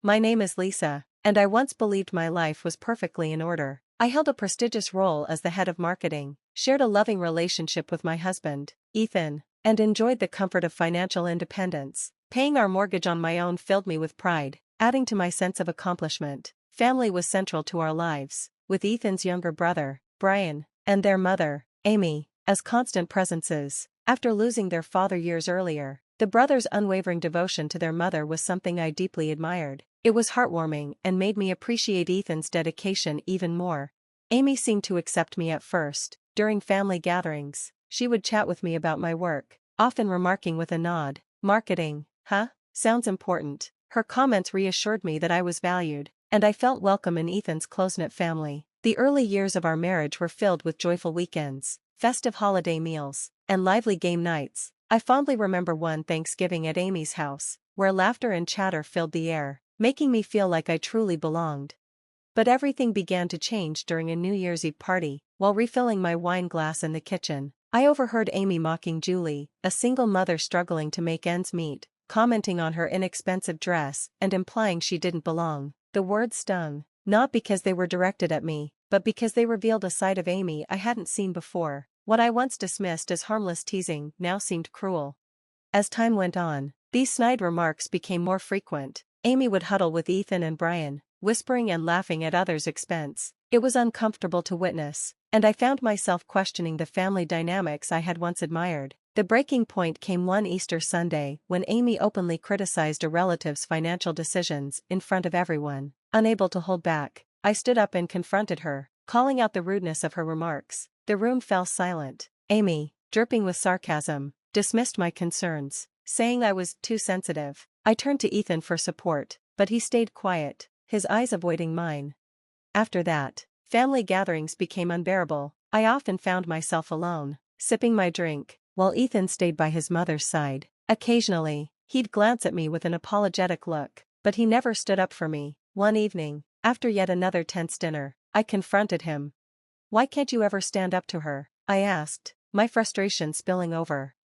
My name is Lisa, and I once believed my life was perfectly in order. I held a prestigious role as the head of marketing, shared a loving relationship with my husband, Ethan, and enjoyed the comfort of financial independence. Paying our mortgage on my own filled me with pride, adding to my sense of accomplishment. Family was central to our lives, with Ethan's younger brother, Brian, and their mother, Amy, as constant presences. After losing their father years earlier, the brothers' unwavering devotion to their mother was something I deeply admired. It was heartwarming and made me appreciate Ethan's dedication even more. Amy seemed to accept me at first. During family gatherings, she would chat with me about my work, often remarking with a nod, "Marketing, huh? Sounds important." Her comments reassured me that I was valued, and I felt welcome in Ethan's close-knit family. The early years of our marriage were filled with joyful weekends, festive holiday meals, and lively game nights. I fondly remember one Thanksgiving at Amy's house, where laughter and chatter filled the air, making me feel like I truly belonged. But everything began to change during a New Year's Eve party. While refilling my wine glass in the kitchen, I overheard Amy mocking Julie, a single mother struggling to make ends meet, commenting on her inexpensive dress and implying she didn't belong. The words stung, not because they were directed at me, but because they revealed a side of Amy I hadn't seen before. What I once dismissed as harmless teasing now seemed cruel. As time went on, these snide remarks became more frequent. Amy would huddle with Ethan and Brian, whispering and laughing at others' expense. It was uncomfortable to witness, and I found myself questioning the family dynamics I had once admired. The breaking point came one Easter Sunday when Amy openly criticized a relative's financial decisions in front of everyone. Unable to hold back, I stood up and confronted her, calling out the rudeness of her remarks. The room fell silent. Amy, dripping with sarcasm, dismissed my concerns, saying I was too sensitive. I turned to Ethan for support, but he stayed quiet, his eyes avoiding mine. After that, family gatherings became unbearable. I often found myself alone, sipping my drink, while Ethan stayed by his mother's side. Occasionally, he'd glance at me with an apologetic look, but he never stood up for me. One evening, after yet another tense dinner, I confronted him. "Why can't you ever stand up to her?" I asked, my frustration spilling over.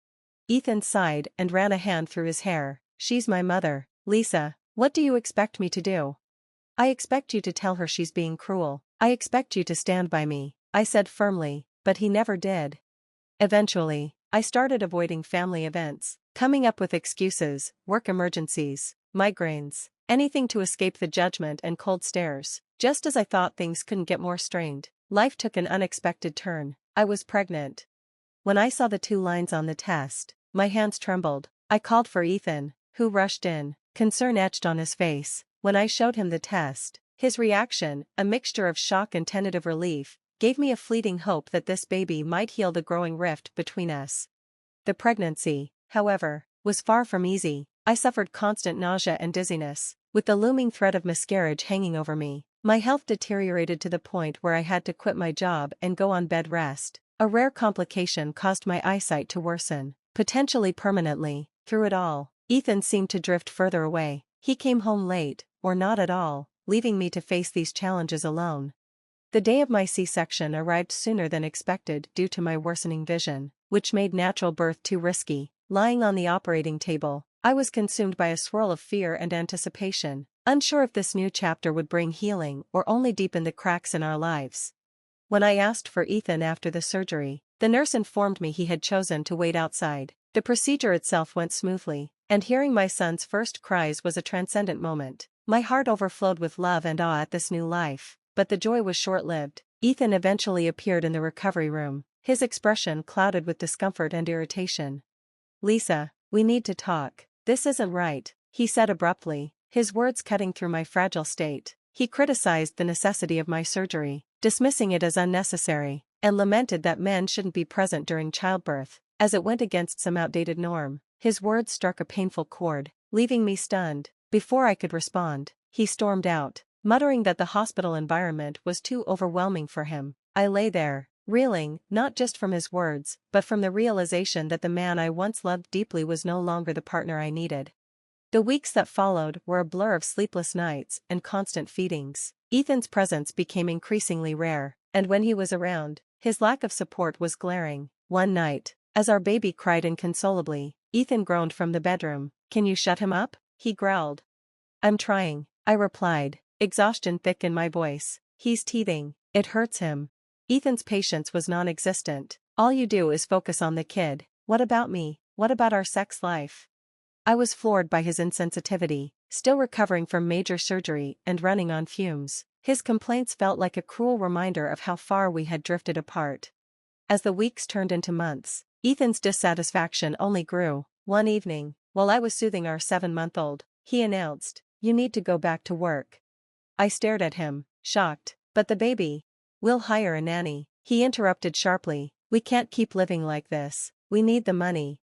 Ethan sighed and ran a hand through his hair. "She's my mother, Lisa. What do you expect me to do?" "I expect you to tell her she's being cruel. I expect you to stand by me," I said firmly, but he never did. Eventually, I started avoiding family events, coming up with excuses, work emergencies, migraines, anything to escape the judgment and cold stares. Just as I thought things couldn't get more strained, life took an unexpected turn. I was pregnant. When I saw the 2 lines on the test, my hands trembled. I called for Ethan, who rushed in, concern etched on his face. When I showed him the test, his reaction, a mixture of shock and tentative relief, gave me a fleeting hope that this baby might heal the growing rift between us. The pregnancy, however, was far from easy. I suffered constant nausea and dizziness, with the looming threat of miscarriage hanging over me. My health deteriorated to the point where I had to quit my job and go on bed rest. A rare complication caused my eyesight to worsen, potentially permanently. Through it all, Ethan seemed to drift further away. He came home late, or not at all, leaving me to face these challenges alone. The day of my C-section arrived sooner than expected due to my worsening vision, which made natural birth too risky. Lying on the operating table, I was consumed by a swirl of fear and anticipation, unsure if this new chapter would bring healing or only deepen the cracks in our lives. When I asked for Ethan after the surgery, the nurse informed me he had chosen to wait outside. The procedure itself went smoothly, and hearing my son's first cries was a transcendent moment. My heart overflowed with love and awe at this new life, but the joy was short-lived. Ethan eventually appeared in the recovery room, his expression clouded with discomfort and irritation. "Lisa, we need to talk. This isn't right," he said abruptly, his words cutting through my fragile state. He criticized the necessity of my surgery, dismissing it as unnecessary, and lamented that men shouldn't be present during childbirth, as it went against some outdated norm. His words struck a painful chord, leaving me stunned. Before I could respond, he stormed out, muttering that the hospital environment was too overwhelming for him. I lay there, reeling, not just from his words, but from the realization that the man I once loved deeply was no longer the partner I needed. The weeks that followed were a blur of sleepless nights and constant feedings. Ethan's presence became increasingly rare, and when he was around, his lack of support was glaring. One night, as our baby cried inconsolably, Ethan groaned from the bedroom. "Can you shut him up?" he growled. "I'm trying," I replied, exhaustion thick in my voice. He's teething. It hurts him. Ethan's patience was non-existent. All you do is focus on the kid. What about me? What about our sex life? I was floored by his insensitivity, still recovering from major surgery and running on fumes. His complaints felt like a cruel reminder of how far we had drifted apart. As the weeks turned into months, Ethan's dissatisfaction only grew. One evening, while I was soothing our 7-month-old, he announced, "You need to go back to work." I stared at him, shocked. "But the baby? We'll hire a nanny." He interrupted sharply, "We can't keep living like this. We need the money."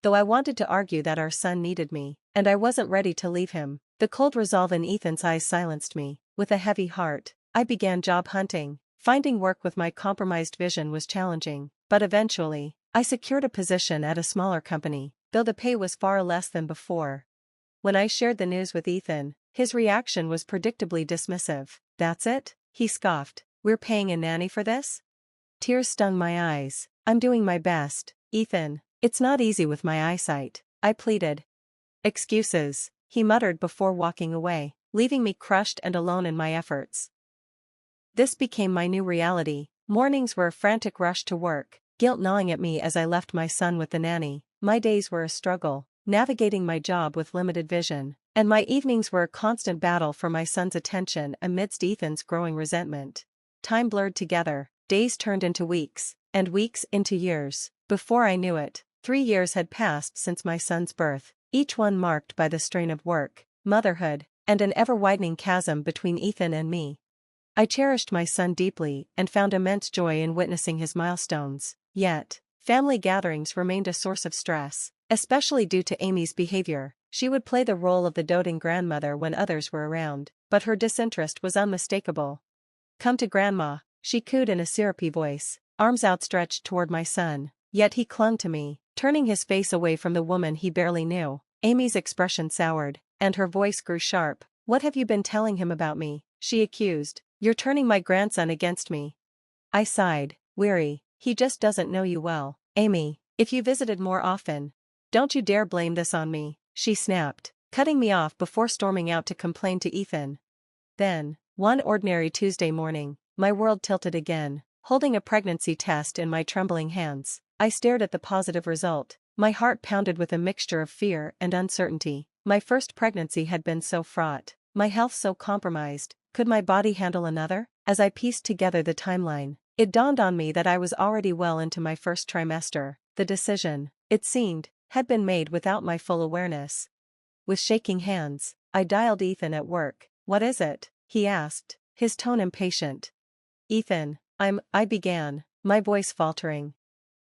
Though I wanted to argue that our son needed me, and I wasn't ready to leave him, the cold resolve in Ethan's eyes silenced me. With a heavy heart, I began job hunting. Finding work with my compromised vision was challenging, but eventually, I secured a position at a smaller company, though the pay was far less than before. When I shared the news with Ethan, his reaction was predictably dismissive. "That's it?" he scoffed. "We're paying a nanny for this?" Tears stung my eyes. "I'm doing my best, Ethan. It's not easy with my eyesight," I pleaded. "Excuses," he muttered before walking away, leaving me crushed and alone in my efforts. This became my new reality. Mornings were a frantic rush to work, guilt gnawing at me as I left my son with the nanny. My days were a struggle, navigating my job with limited vision, and my evenings were a constant battle for my son's attention amidst Ethan's growing resentment. Time blurred together, days turned into weeks, and weeks into years. Before I knew it, 3 years had passed since my son's birth, each one marked by the strain of work, motherhood, and an ever-widening chasm between Ethan and me. I cherished my son deeply and found immense joy in witnessing his milestones. Yet, family gatherings remained a source of stress, especially due to Amy's behavior. She would play the role of the doting grandmother when others were around, but her disinterest was unmistakable. "Come to Grandma," she cooed in a syrupy voice, arms outstretched toward my son. Yet he clung to me, turning his face away from the woman he barely knew. Amy's expression soured, and her voice grew sharp. "What have you been telling him about me?" she accused. "You're turning my grandson against me." I sighed, weary. "He just doesn't know you well, Amy. If you visited more often, don't you dare blame this on me," she snapped, cutting me off before storming out to complain to Ethan. Then, one ordinary Tuesday morning, my world tilted again. Holding a pregnancy test in my trembling hands, I stared at the positive result. My heart pounded with a mixture of fear and uncertainty. My first pregnancy had been so fraught, my health so compromised. Could my body handle another? As I pieced together the timeline, it dawned on me that I was already well into my first trimester. The decision, it seemed, had been made without my full awareness. With shaking hands, I dialed Ethan at work. "What is it?" he asked, his tone impatient. "Ethan, I began, my voice faltering.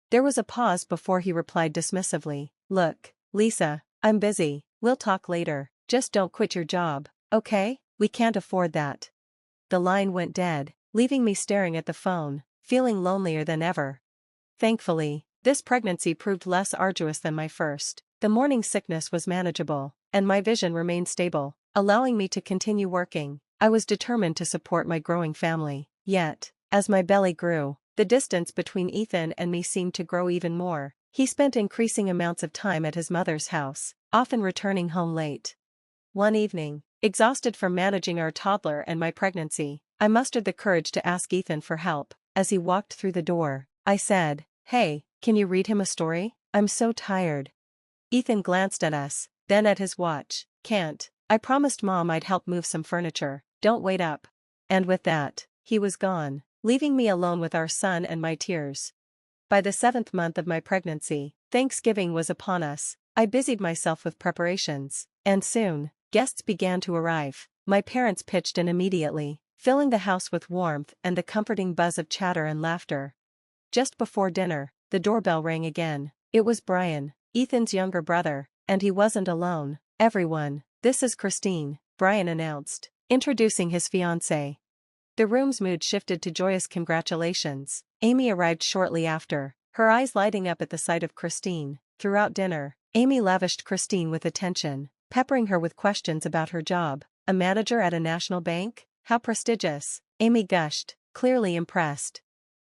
There was a pause before he replied dismissively. "Look, Lisa, I'm busy, we'll talk later. Just don't quit your job, okay? We can't afford that." The line went dead, leaving me staring at the phone, feeling lonelier than ever. Thankfully, this pregnancy proved less arduous than my first. The morning sickness was manageable, and my vision remained stable, allowing me to continue working. I was determined to support my growing family. Yet, as my belly grew, the distance between Ethan and me seemed to grow even more. He spent increasing amounts of time at his mother's house, often returning home late. One evening, exhausted from managing our toddler and my pregnancy, I mustered the courage to ask Ethan for help. As he walked through the door, I said, "Hey, can you read him a story? I'm so tired." Ethan glanced at us, then at his watch. "Can't. I promised Mom I'd help move some furniture. Don't wait up." And with that, he was gone, leaving me alone with our son and my tears. By the 7th month of my pregnancy, Thanksgiving was upon us. I busied myself with preparations, and soon, guests began to arrive. My parents pitched in immediately, filling the house with warmth and the comforting buzz of chatter and laughter. Just before dinner, the doorbell rang again. It was Brian, Ethan's younger brother, and he wasn't alone. "Everyone, this is Christine," Brian announced, introducing his fiancée. The room's mood shifted to joyous congratulations. Amy arrived shortly after, her eyes lighting up at the sight of Christine. Throughout dinner, Amy lavished Christine with attention, peppering her with questions about her job. "A manager at a national bank? How prestigious," Amy gushed, clearly impressed.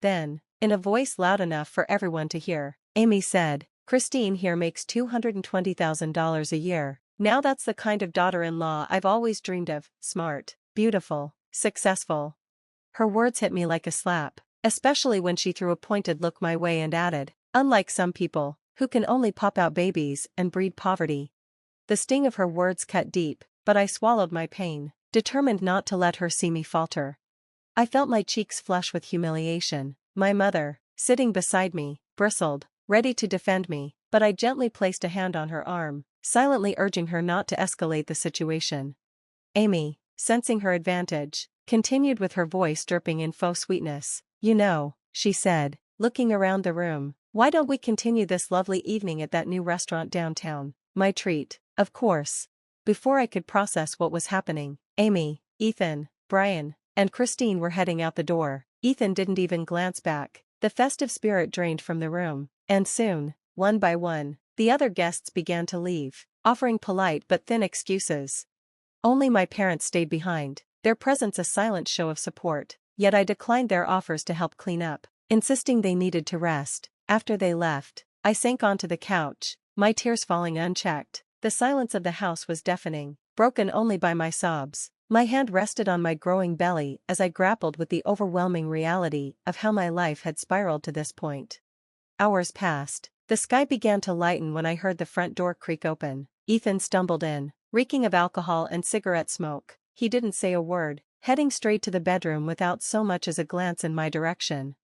Then, in a voice loud enough for everyone to hear, Amy said, "Christine here makes $220,000 a year." Now that's the kind of daughter-in-law I've always dreamed of, smart, beautiful, successful. Her words hit me like a slap, especially when she threw a pointed look my way and added, unlike some people, who can only pop out babies and breed poverty. The sting of her words cut deep, but I swallowed my pain, determined not to let her see me falter. I felt my cheeks flush with humiliation. My mother, sitting beside me, bristled, ready to defend me, but I gently placed a hand on her arm, silently urging her not to escalate the situation. Amy, sensing her advantage, continued with her voice dripping in faux sweetness. You know, she said, looking around the room, why don't we continue this lovely evening at that new restaurant downtown? My treat, of course. Before I could process what was happening, Amy, Ethan, Brian, and Christine were heading out the door. Ethan didn't even glance back. The festive spirit drained from the room, and soon, one by one, the other guests began to leave, offering polite but thin excuses. Only my parents stayed behind, their presence a silent show of support, yet I declined their offers to help clean up, insisting they needed to rest. After they left, I sank onto the couch, my tears falling unchecked. The silence of the house was deafening, broken only by my sobs. My hand rested on my growing belly as I grappled with the overwhelming reality of how my life had spiraled to this point. Hours passed. The sky began to lighten when I heard the front door creak open. Ethan stumbled in, reeking of alcohol and cigarette smoke. He didn't say a word, heading straight to the bedroom without so much as a glance in my direction.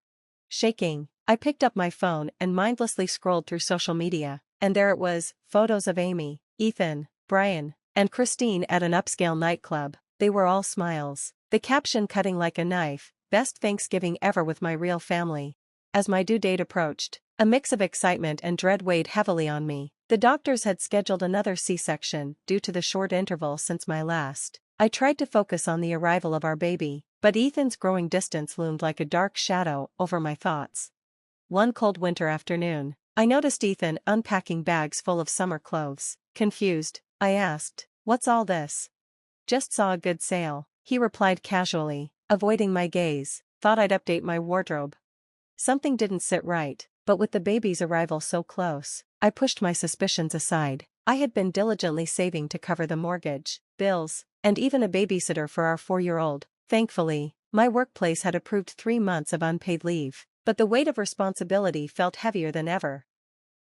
Shaking, I picked up my phone and mindlessly scrolled through social media, and there it was, photos of Amy, Ethan, Brian, and Christine at an upscale nightclub. They were all smiles, the caption cutting like a knife, best Thanksgiving ever with my real family. As my due date approached, a mix of excitement and dread weighed heavily on me. The doctors had scheduled another C-section due to the short interval since my last. I tried to focus on the arrival of our baby, but Ethan's growing distance loomed like a dark shadow over my thoughts. One cold winter afternoon, I noticed Ethan unpacking bags full of summer clothes. Confused, I asked, "What's all this?" "Just saw a good sale," he replied casually, avoiding my gaze. "Thought I'd update my wardrobe." Something didn't sit right, but with the baby's arrival so close, I pushed my suspicions aside. I had been diligently saving to cover the mortgage, bills, and even a babysitter for our 4-year-old. Thankfully, my workplace had approved 3 months of unpaid leave, but the weight of responsibility felt heavier than ever.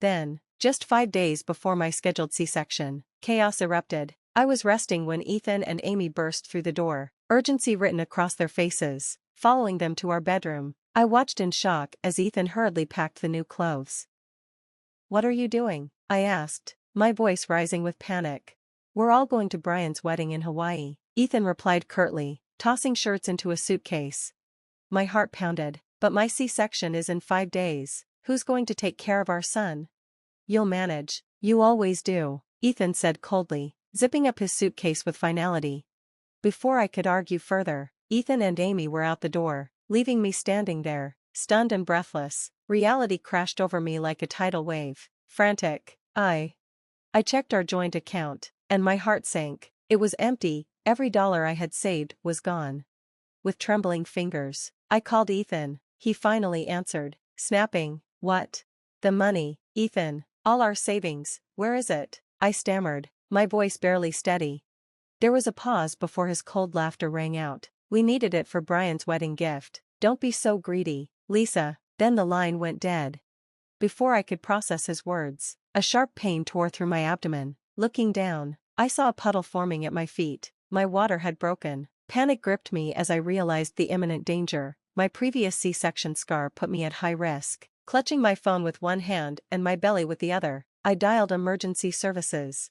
Then, just 5 days before my scheduled C-section, chaos erupted. I was resting when Ethan and Amy burst through the door, urgency written across their faces. Following them to our bedroom, I watched in shock as Ethan hurriedly packed the new clothes. "What are you doing?" I asked, my voice rising with panic. "We're all going to Brian's wedding in Hawaii," Ethan replied curtly, tossing shirts into a suitcase. My heart pounded. "But my C-section is in 5 days. Who's going to take care of our son?" "You'll manage. You always do," Ethan said coldly, zipping up his suitcase with finality. Before I could argue further, Ethan and Amy were out the door, leaving me standing there, stunned and breathless. Reality crashed over me like a tidal wave. Frantic, I checked our joint account, and my heart sank. It was empty, every dollar I had saved was gone. With trembling fingers, I called Ethan. He finally answered, snapping, "What?" "The money, Ethan. All our savings, where is it?" I stammered, my voice barely steady. There was a pause before his cold laughter rang out. "We needed it for Brian's wedding gift. Don't be so greedy, Lisa." Then the line went dead. Before I could process his words, a sharp pain tore through my abdomen. Looking down, I saw a puddle forming at my feet. My water had broken. Panic gripped me as I realized the imminent danger. My previous C-section scar put me at high risk. Clutching my phone with one hand and my belly with the other, I dialed emergency services.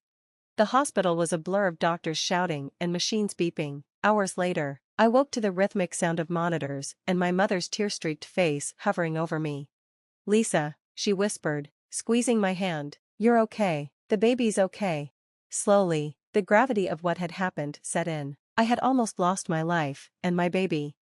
The hospital was a blur of doctors shouting and machines beeping. Hours later, I woke to the rhythmic sound of monitors and my mother's tear-streaked face hovering over me. "Lisa," she whispered, squeezing my hand, "you're okay. The baby's okay." Slowly, the gravity of what had happened set in. I had almost lost my life, and my baby.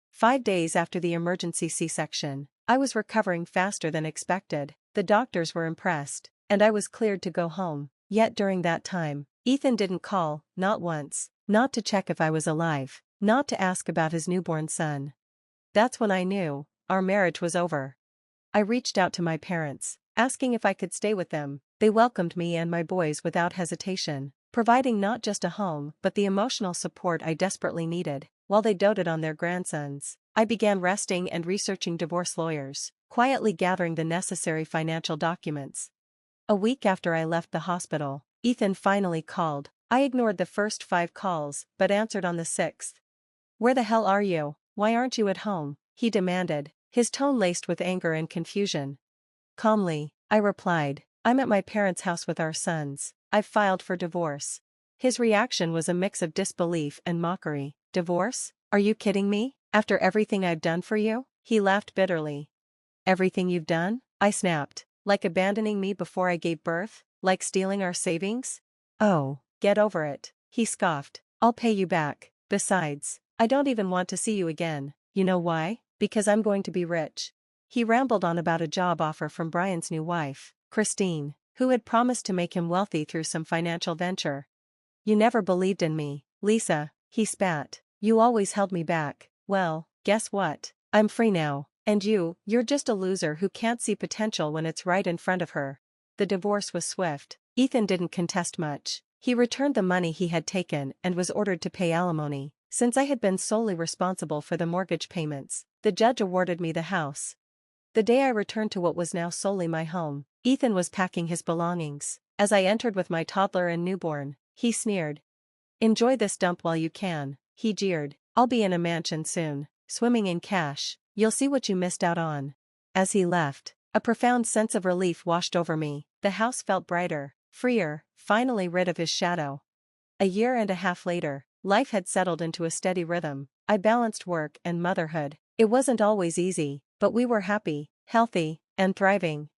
5 days after the emergency C-section, I was recovering faster than expected. The doctors were impressed, and I was cleared to go home. Yet during that time, Ethan didn't call, not once, not to check if I was alive, not to ask about his newborn son. That's when I knew our marriage was over. I reached out to my parents, asking if I could stay with them. They welcomed me and my boys without hesitation. providing not just a home but the emotional support I desperately needed. While they doted on their grandsons, I began resting and researching divorce lawyers, quietly gathering the necessary financial documents. A week after I left the hospital, Ethan finally called. I ignored the first 5 calls but answered on the 6th. "Where the hell are you? Why aren't you at home?" he demanded, his tone laced with anger and confusion. Calmly, I replied, "I'm at my parents' house with our sons. I've filed for divorce." His reaction was a mix of disbelief and mockery. "Divorce? Are you kidding me? After everything I've done for you?" He laughed bitterly. "Everything you've done?" I snapped. "Like abandoning me before I gave birth? Like stealing our savings?" "Oh, get over it," he scoffed. "I'll pay you back. Besides, I don't even want to see you again. You know why? Because I'm going to be rich." He rambled on about a job offer from Brian's new wife, Christine, who had promised to make him wealthy through some financial venture. "You never believed in me, Lisa," he spat. "You always held me back. Well, guess what? I'm free now. And you're just a loser who can't see potential when it's right in front of her." The divorce was swift. Ethan didn't contest much. He returned the money he had taken and was ordered to pay alimony. Since I had been solely responsible for the mortgage payments, the judge awarded me the house. The day I returned to what was now solely my home, Ethan was packing his belongings. As I entered with my toddler and newborn, he sneered. "Enjoy this dump while you can," he jeered. "I'll be in a mansion soon, swimming in cash. You'll see what you missed out on." As he left, a profound sense of relief washed over me. The house felt brighter, freer, finally rid of his shadow. A year and a half later, life had settled into a steady rhythm. I balanced work and motherhood. It wasn't always easy, but we were happy, healthy, and thriving.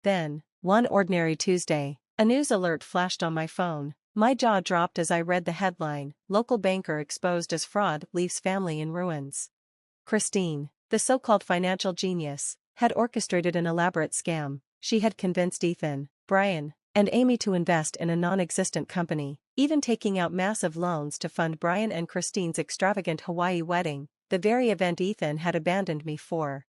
Then, one ordinary Tuesday, a news alert flashed on my phone. My jaw dropped as I read the headline, "Local banker exposed as fraud leaves family in ruins." Christine, the so-called financial genius, had orchestrated an elaborate scam. She had convinced Ethan, Brian, and Amy to invest in a non-existent company, even taking out massive loans to fund Brian and Christine's extravagant Hawaii wedding, the very event Ethan had abandoned me for.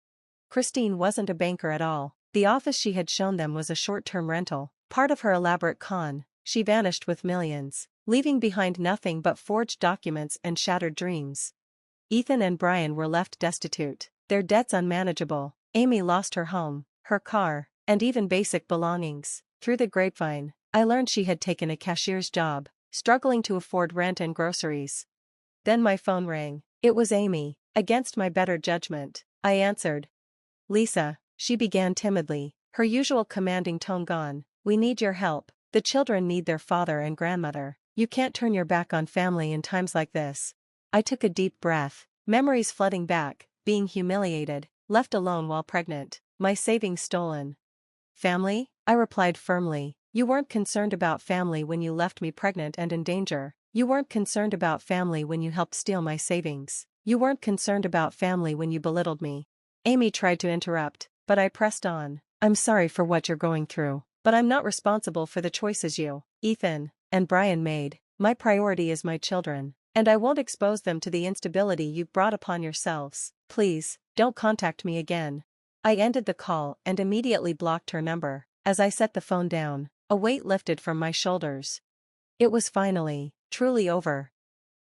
Christine wasn't a banker at all. The office she had shown them was a short-term rental, part of her elaborate con. She vanished with millions, leaving behind nothing but forged documents and shattered dreams. Ethan and Brian were left destitute, their debts unmanageable. Amy lost her home, her car, and even basic belongings. Through the grapevine, I learned she had taken a cashier's job, struggling to afford rent and groceries. Then my phone rang. It was Amy. Against my better judgment, I answered. "Lisa," she began timidly, her usual commanding tone gone, "we need your help. The children need their father and grandmother. You can't turn your back on family in times like this." I took a deep breath, memories flooding back, being humiliated, left alone while pregnant, my savings stolen. "Family?" I replied firmly. "You weren't concerned about family when you left me pregnant and in danger. You weren't concerned about family when you helped steal my savings. You weren't concerned about family when you belittled me." Amy tried to interrupt, but I pressed on. "I'm sorry for what you're going through, but I'm not responsible for the choices you, Ethan, and Brian made. My priority is my children, and I won't expose them to the instability you've brought upon yourselves. Please, don't contact me again." I ended the call and immediately blocked her number. As I set the phone down, a weight lifted from my shoulders. It was finally, truly over.